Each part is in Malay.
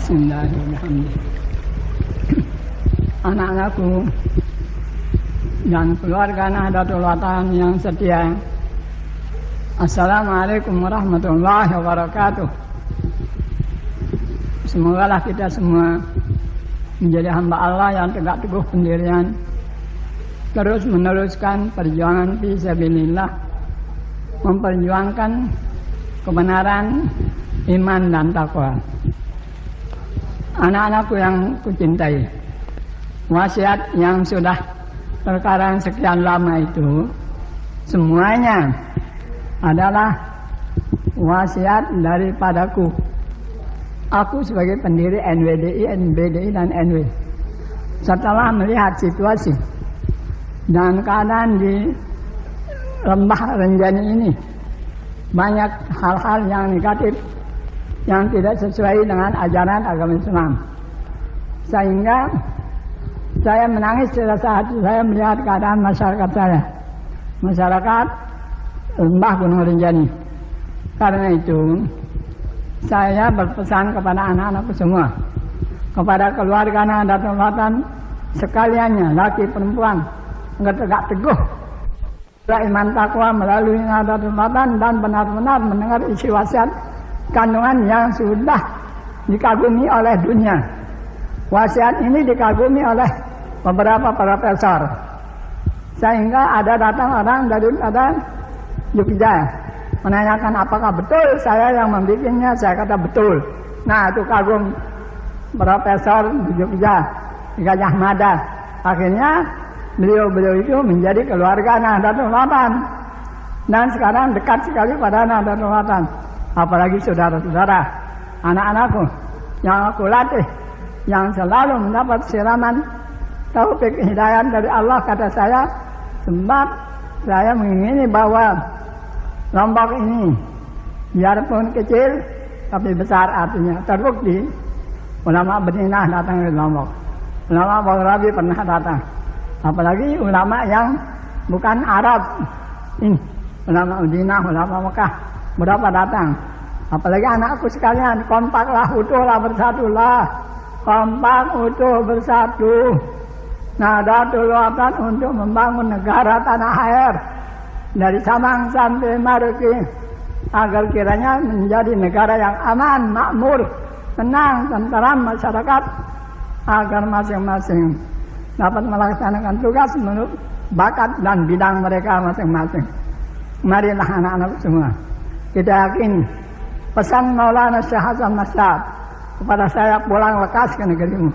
Bismillahirrahmanirrahim. Anak-anakku dan keluarga Nahdlatul Watan yang setia, Assalamualaikum warahmatullahi wabarakatuh. Semoga kita semua menjadi hamba Allah yang tegak teguh pendirian, terus meneruskan perjuangan fisabilillah, memperjuangkan kebenaran, iman dan takwa. Anak-anakku yang kucintai, wasiat yang sudah terkarang sekian lama itu semuanya adalah wasiat daripadaku. Aku sebagai pendiri NWDI, NBDI dan NW, setelah melihat situasi dan keadaan di Lembah Renjani ini, banyak hal-hal yang negatif yang tidak sesuai dengan ajaran agama Islam, sehingga saya menangis serasa hati saya melihat keadaan masyarakat saya, masyarakat Lembah Gunung Rinjani. Karena itu saya berpesan kepada anak-anakku semua, kepada keluarga Nahdlatul Watan sekaliannya, laki perempuan, agar tegak teguh iman takwa melalui Nahdlatul Watan dan benar-benar mendengar isi wasiat kandungan yang sudah dikagumi oleh dunia. Wasiat ini dikagumi oleh beberapa profesor, sehingga ada datang orang dari Jogja menanyakan apakah betul saya yang membikinnya. Saya kata betul. Nah, itu kagum profesor di Jogja, di Gajah Mada. Akhirnya beliau itu menjadi keluarga Nahdlatul Watan dan sekarang dekat sekali pada Nahdlatul Watan. Apalagi saudara-saudara, anak-anakku yang aku latih, yang selalu mendapat siraman taufik hidayah dari Allah, kata saya, sebab saya mengingini bahwa Lombok ini biarpun kecil tapi besar artinya. Terbukti ulama Madinah datang ke Lombok, ulama Baghdadi pernah datang, apalagi ulama yang bukan Arab ini, ulama Madinah, ulama Mekah berapa datang. Apalagi anakku sekalian, kompaklah, utuhlah, bersatulah, kompak, utuh, bersatu. Nahdlatul Watan untuk membangun negara tanah air dari Sabang sampai Merauke, agar kiranya menjadi negara yang aman, makmur, tenang, tentram masyarakat, agar masing-masing dapat melaksanakan tugas menurut bakat dan bidang mereka masing-masing. Marilah anak-anak semua, kita yakin pesan Maulana Syekh Hasan Masyad kepada saya, pulang lekas ke negerimu.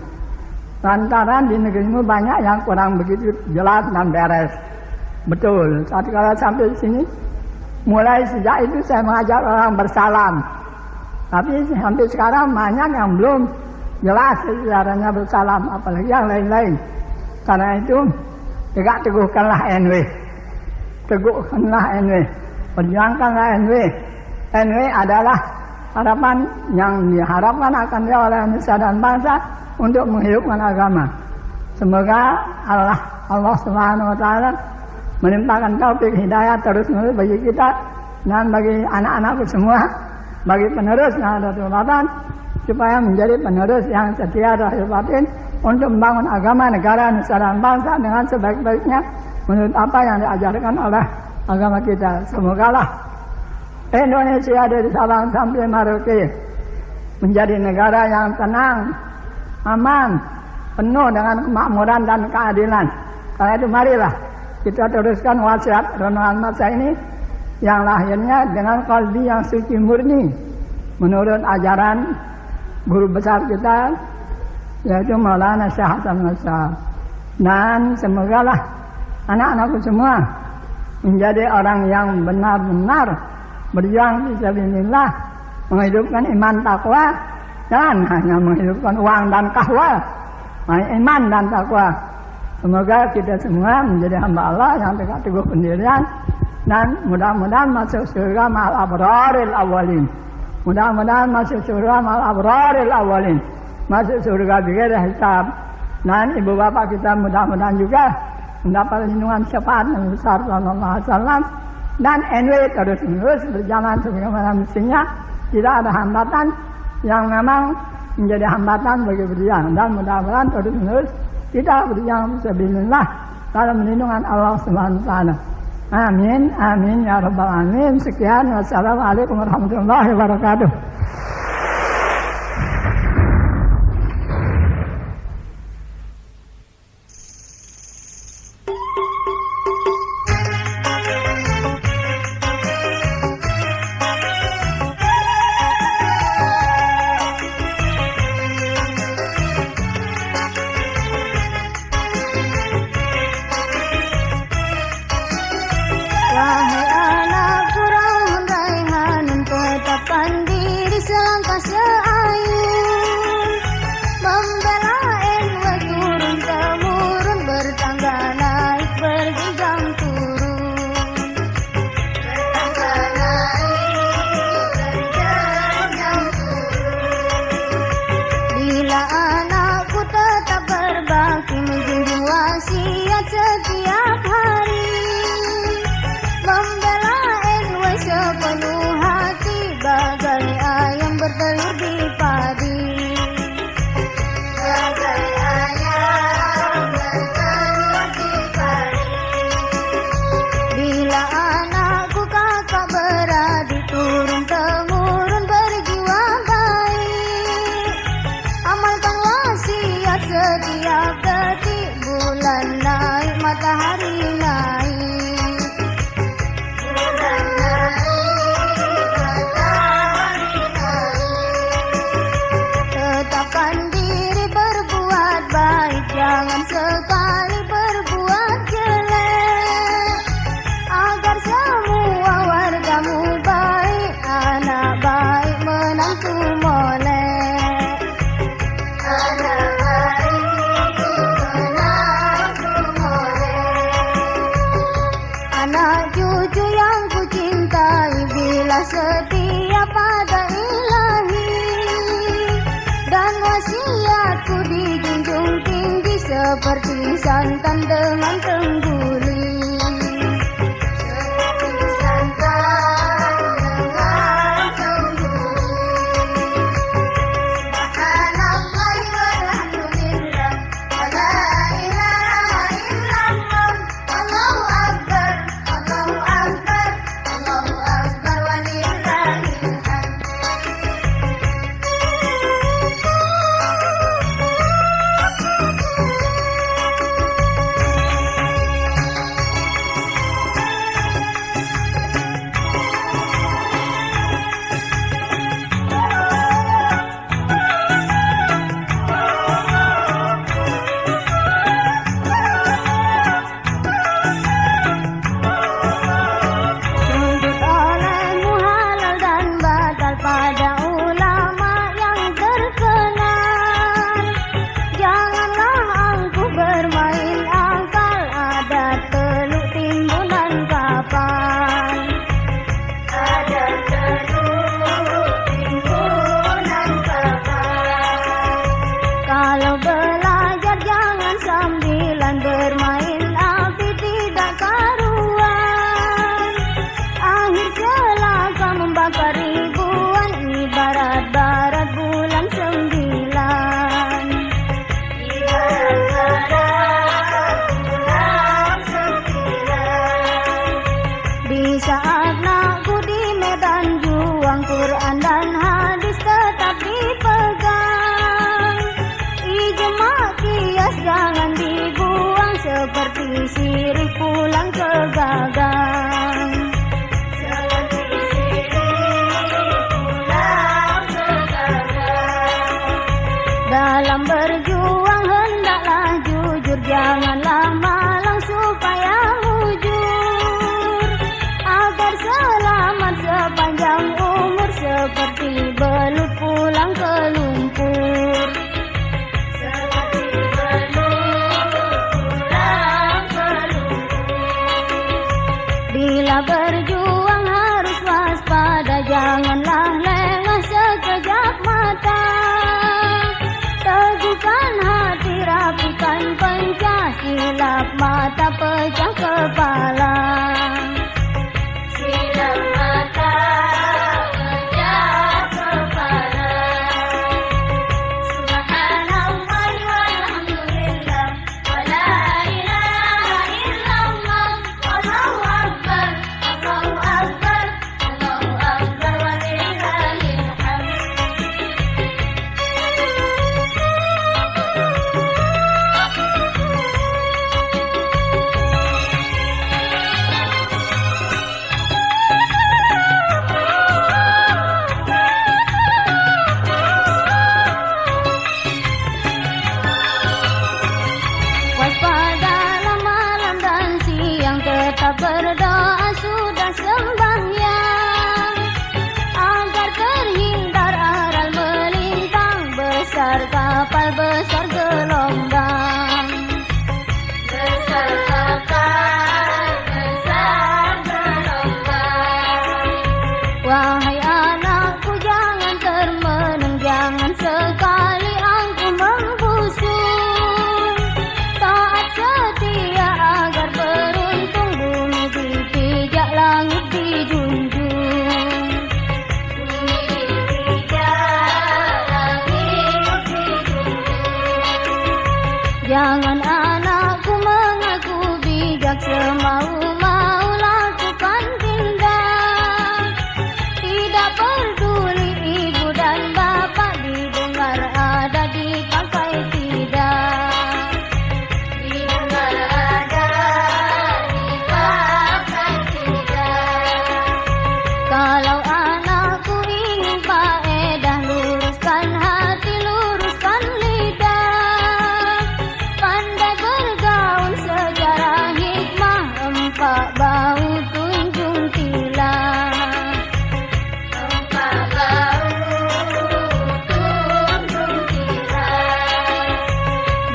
Lantaran di negerimu banyak yang kurang begitu jelas dan beres. Betul, saat kalau sampai sini, mulai sejak itu saya mengajar orang bersalam. Tapi sampai sekarang banyak yang belum jelas caranya bersalam, apalagi yang lain-lain. Karena itu, tegak teguhkanlah NW. Teguhkanlah NW. Perjuangkanlah NW. NW adalah harapan yang diharapkan akan oleh manusia dan bangsa untuk menghidupkan agama. Semoga Allah Subhanahu wa taala melimpahkan taufik hidayah terus-menerus bagi kita dan bagi anak-anakku semua, bagi penerus Nahdlatul Watan, supaya menjadi penerus yang setia zahir batin untuk membangun agama, negara, nusa dan bangsa dengan sebaik-baiknya menurut apa yang diajarkan oleh agama kita. Semogalah Indonesia dari Sabang sampai Merauke menjadi negara yang tenang, aman, penuh dengan kemakmuran dan keadilan. Karena itu marilah kita teruskan wasiat renungan masa ini yang lahirnya dengan kalbi yang suci murni menurut ajaran guru besar kita, yaitu Maulana Syekh Hasan Masyad. Dan semogalah anak-anakku semua menjadi orang yang benar-benar berjuang fisabilillah, menghidupkan iman takwa, dan hanya menghidupkan uang dan kahwa, iman dan takwa. Semoga kita semua menjadi hamba Allah yang tegak teguh pendirian dan mudah-mudahan masuk surga ma'al abraril awalin. Mudah-mudahan masuk surga ma'al abraril awalin. Masuk surga bighairi hisab. Dan ibu bapak kita mudah-mudahan juga mendapat lindungan syafaat Nabi besar sallallahu alaihi wasallam. Dan NW terus-menerus berjalan sebagaimana mestinya, tidak ada hambatan yang memang menjadi hambatan bagi berjuang, dan mudah-mudahan terus-menerus kita berjuang fisabilillah dalam perlindungan Allah Subhanahu wa taala. Amin, amin ya rabbal alamin. Sekian, wassalamualaikum warahmatullahi wabarakatuh. Wahai anak kurang raihan, tetapkan diri selangkah seayun, membela NW turun-temurun, bertangga naik berjenjang turun, bertangga naik berjenjang turun. Bila anakku tetap berbakti menjunjung wasiat setiap hari, membela NW sepenuh hati, bagai ayam bertelur di padi, bagai ayam bertelur di padi. Bila anakku kakak beradik turun-temurun berjiwa baik, amalkan wasiat setiap detik, bulan naik matahari naik. Tetapkan diri berbuat baik, jangan sekali berbuat jelek, agar semua wargamu baik, anak baik menantu molek, anak baik menantu molek. Anak cucu yang ku cintai, bila setia pada Ilahi, dan wasiatku dijunjung tinggi seperti santan dengan tengguli, seperti santan dengan tengguli. Subhanallah walhamdulillah, wala ilaha illallah, Allahu akbar, Allahu akbar, Allahu akbar, walillahi Wahai anakku jangan termenung, jangan sekali angku membusun. Taat setia agar beruntung, bumi dipijak langit dijunjung. Bumi dipijak langit dijunjung. Jangan anakku mengaku bijak, semau-mau lakukan tindak. Tidak peduli ibu dan bapak, didengar ada dipakai tidak. Didengar ada dipakai tidak. Kalau anakku ingin faedah, luruskan hati, luruskan lidah. Pandai bergaul secara hikmah, empat bau tunjung tilah.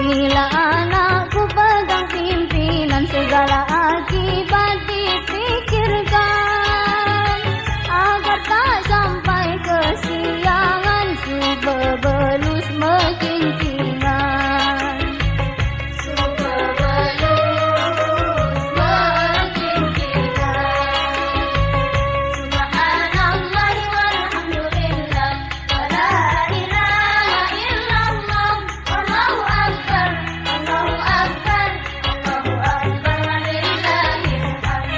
Bila anakku pegang pimpinan, segala akibat dipikirkan, agar tak sampai kesiangan, subebelus mekincingan. Subebelus mekincingan. Subhanallah walhamdulillah, wala ilaha illallah, wallahu akbar, Allahu akbar, Allahu akbar, walillahil hamd.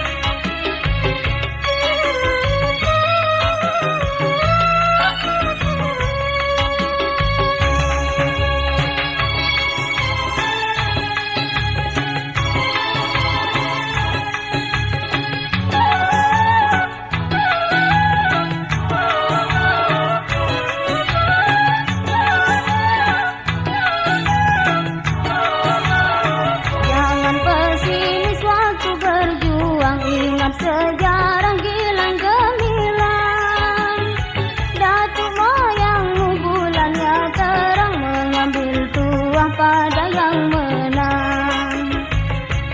Jangan pesimis waktu berjuang, ingat sejarah gilang gemilang. Datuk moyangmu bulannya terang, mengambil tuah pada yang menang.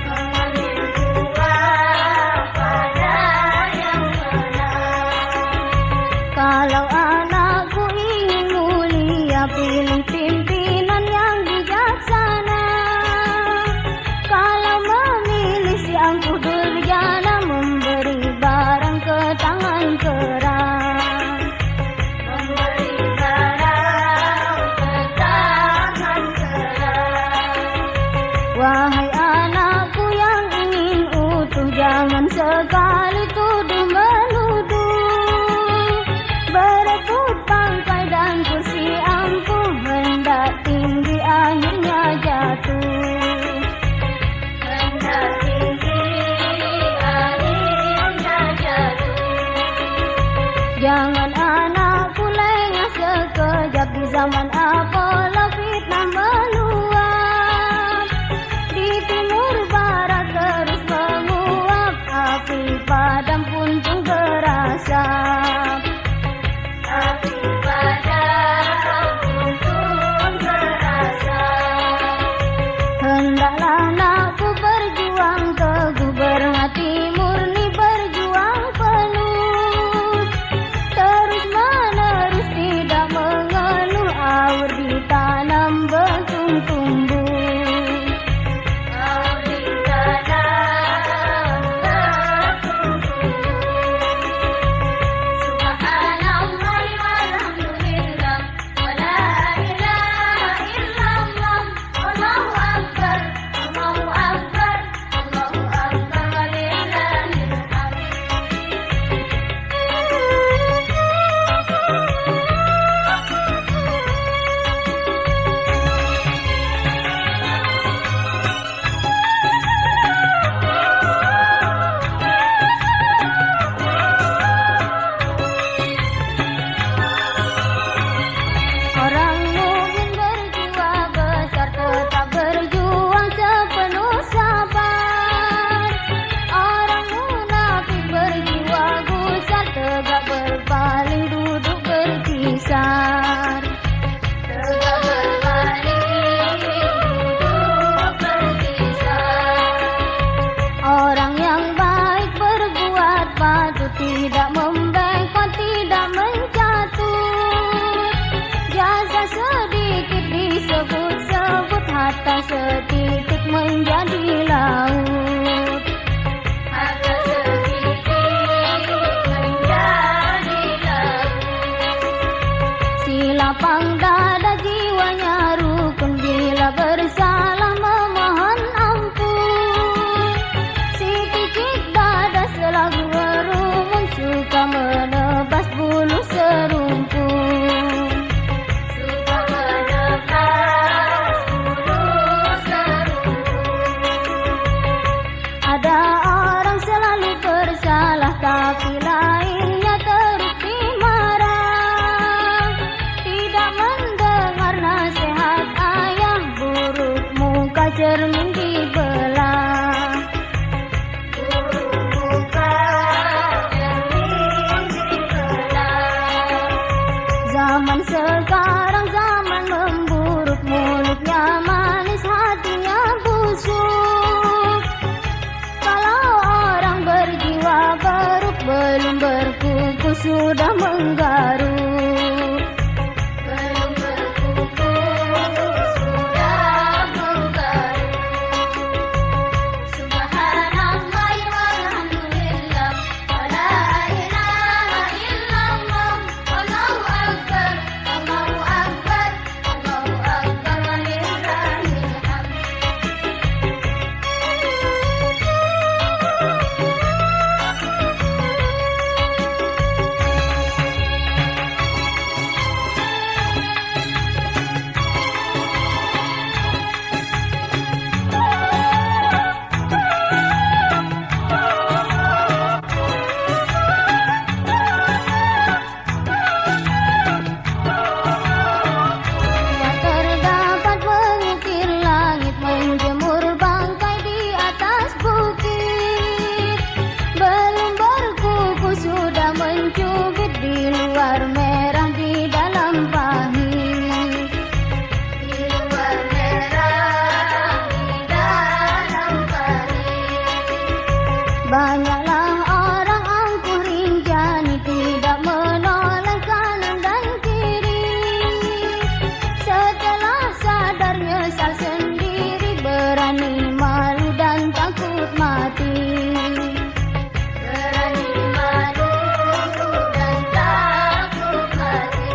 Mengambil tuah pada yang menang. Kalau anakku ingin mulia, pilih pimpinan yang bijaksana. Kalau memilih si angkuh durjana, memberi barang ke tangan kerang. Memberi barang ke tangan kerang. Wahai anakku yang ingin utuh, jangan sekali tuduh menuduh. Berebut pangkai dan kursi ampuh, hendak tinggi akhirnya jatuh. Hendak tinggi akhirnya jatuh. Jangan anakku lengah sekejap, di zaman Apollo fitnah meluap. Di timur barat terus menguap, api padam pun berasap. Api padam pun berasap. Hendaklah anakku berjuang teguh, berhati murni, berjuang penuh. Terus menerus tidak mengeluh, awur di tanah Zaman sekarang zaman memburuk, mulutnya manis, hatinya busuk. Kalau orang berjiwa buruk, belum berkuku sudah menggaruk. Belum berkuku sudah menggaruk. Subhanallah walhamdulillah, wala ilaha illallah, wallahu akbar, Allahu akbar, Allahu akbar, walillahil hamd. Terdapat mengukir langit, menjemur bangkai di atas bukit. Belum berkuku sudah mencubit, di luar merah di dalam pahit. Di luar merah di dalam pahit. Banyaklah orang angkuh rinjani, tidak menoleh kanan dan kiri. Setelah sadar nyesal sendiri, berani malu dan takut mati. Berani malu dan takut mati.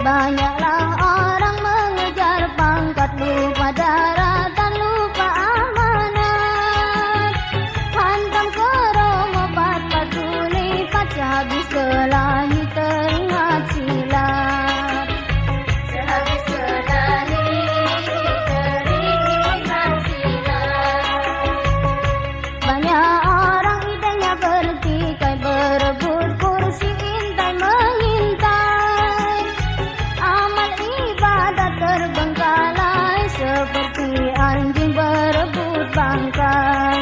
Banyaklah orang mengejar pangkat, lupa daratan, lupa amanat. Hantam ke romo 4 lipat, sehabis kelahi teringat silat. Sehabis kelahi teringat silat. Banyak orang idenya bertikai, berebut kursi, intai mengintai. Amal ibadat terbengkalai, seperti anjing berebut bangkai.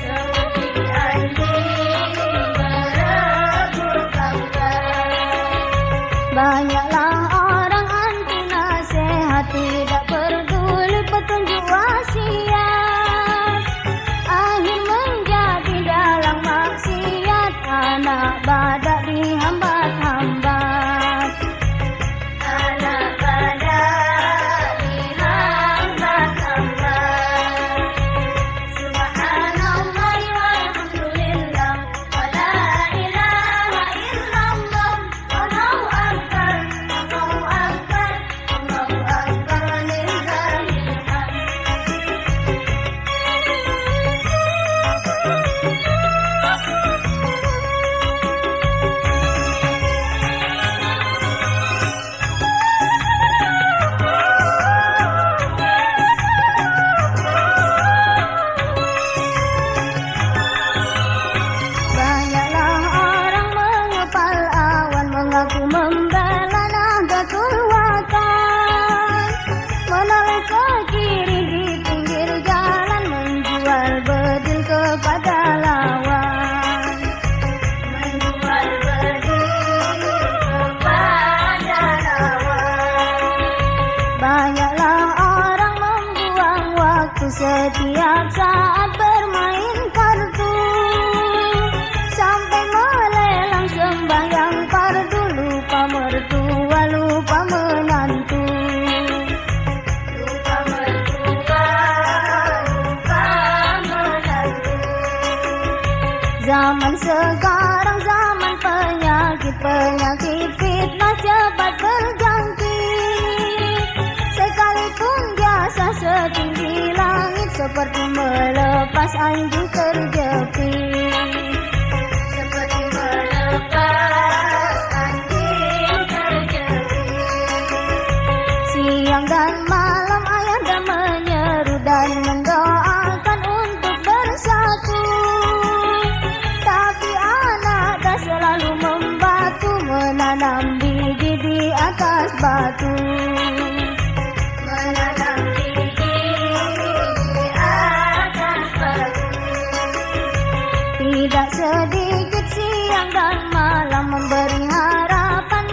Seperti anjing berebut bangkai. Banyaklah orang anti nasihat, tidak peduli petunjuk wasiat. Akhir menjadi dalam maksiat, anak badak dihambat-hambat. Anak badak dihambat-hambat. Subhanallah walhamdulillah, wala ilaha illallah, wallahu akbar, Allahu akbar, Allahu akbar, walillahil hamd. Banyaklah orang mengepal awan, mengaku membela Nahdlatul Watan. Menoleh ke kiri di pinggir jalan, menjual bedil kepada lawan. Menjual bedil kepada lawan. Banyaklah orang membuang waktu setiap saat bermain kartu. Sampai melelang sembahyang fardu, lupa mertua, lupa menantu. Lupa mertua, lupa menantu. Zaman sekarang zaman penyakit, penyakit fitnah cepat berjangkit. Sekalipun jasa setinggi langit, seperti melepas anjing terjepit. Seperti melepas anjing terjepit. Siang dan malam ayahanda menyeru dan mendoakan untuk bersatu. Tapi anak tak selalu membatu, menanam biji di atas batu. Menanam biji di atas batu. Tidak sedikit siang dan malam memberi harapan,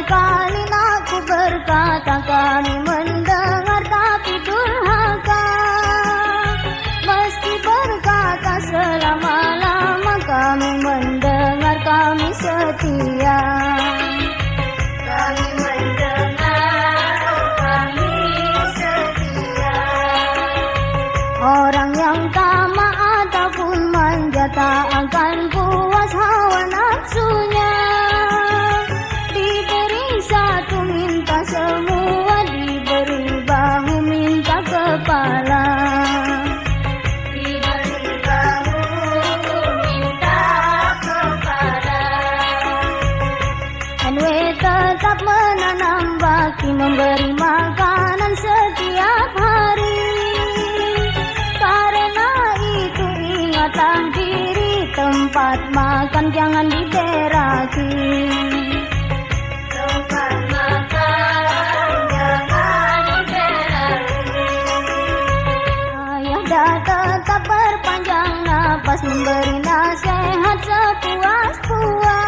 sekali aku berkata kami mendengar tapi durhaka. Meski berkata selama-lama kami mendengar kami setia. Kami mendengar kami setia. Orang yang tamak ataupun manja tak akan puas hawa nafsunya. Diberi satu minta semua, diberi bahu minta kepala. Diberi bahu minta kepala. NW tetap menanam bakti, memberi makanan setiap hari. Karena itu ingatlah diri, tempat makan jangan diberaki. Tempat makan jangan diberaki. Ayah dah tetap berpanjang napas, memberi nasihat sepuas-puas.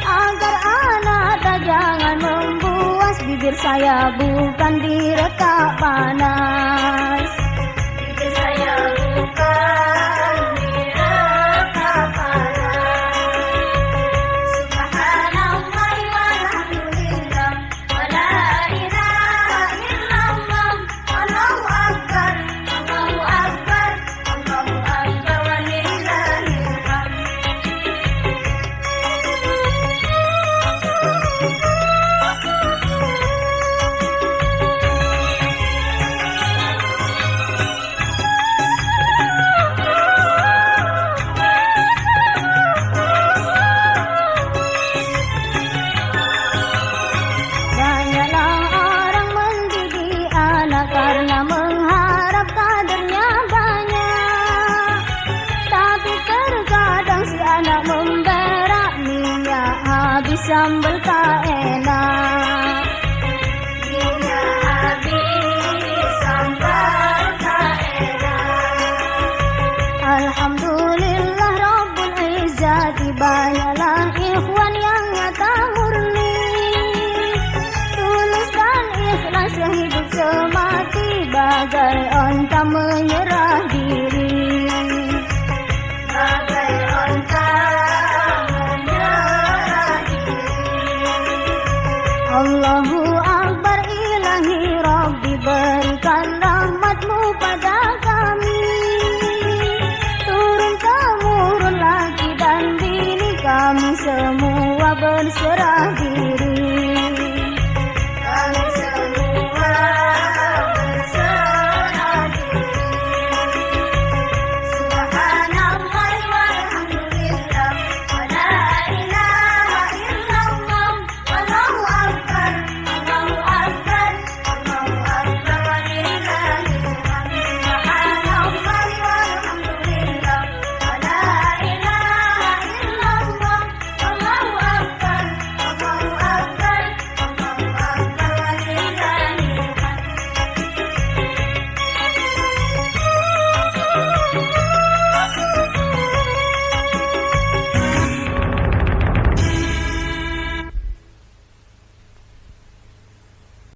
Agar anak tak jangan membuas, bibir saya bukan diretak panas. Bibir saya bukan diretak panas. Subhanallah walhamdulillah, wa la ilaha illallah, Allahu akbar, Allahu akbar, Allahu akbar, walillahil hamd. Banyaklah orang mendidik anak karena mengharap kadernya banyak. Tapi terkadang si anak memberak, minyak habis sambal tak enak. Minyak habis sambal tak enak. Alhamdulillah Rabbul Izzati, banyaklah ikhwan yang nyata murni. Tulus dan ikhlas sehidup semati, bagai onta menyerah diri. Bagai onta menyerah diri. Allahu Akbar ilahi Rabbi, berikan rahmatmu pada kami. Turun temurun laki dan bini, kami semua berserah